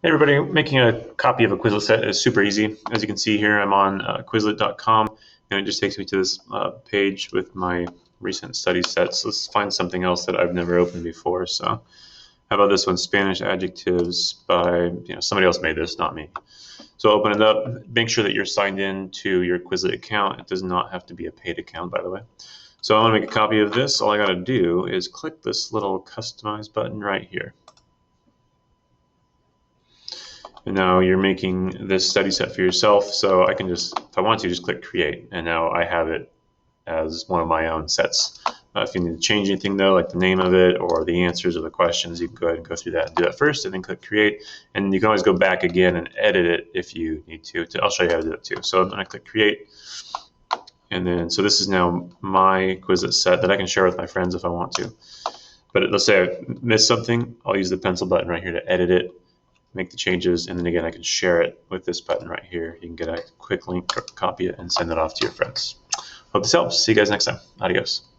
Hey everybody, making a copy of a Quizlet set is super easy. As you can see here, I'm on Quizlet.com, and it just takes me to this page with my recent study sets. Let's find something else that I've never opened before. So how about this one, Spanish adjectives by, somebody else made this, not me. So open it up, make sure that you're signed in to your Quizlet account. It does not have to be a paid account, by the way. So I want to make a copy of this. All I got to do is click this little customize button right here. And now you're making this study set for yourself. So I can just, if I want to, just click create. And now I have it as one of my own sets. If you need to change anything though, like the name of it or the answers or the questions, you can go ahead and go through that and do that first and then click create. And you can always go back again and edit it if you need to. I'll show you how to do it too. So I'm gonna click create. And then, so this is now my Quizlet set that I can share with my friends if I want to. But let's say I missed something, I'll use the pencil button right here to edit it, make the changes, and then again I can share it with this button right here. You can get a quick link, copy it, and send it off to your friends. Hope this helps. See you guys next time. Adios.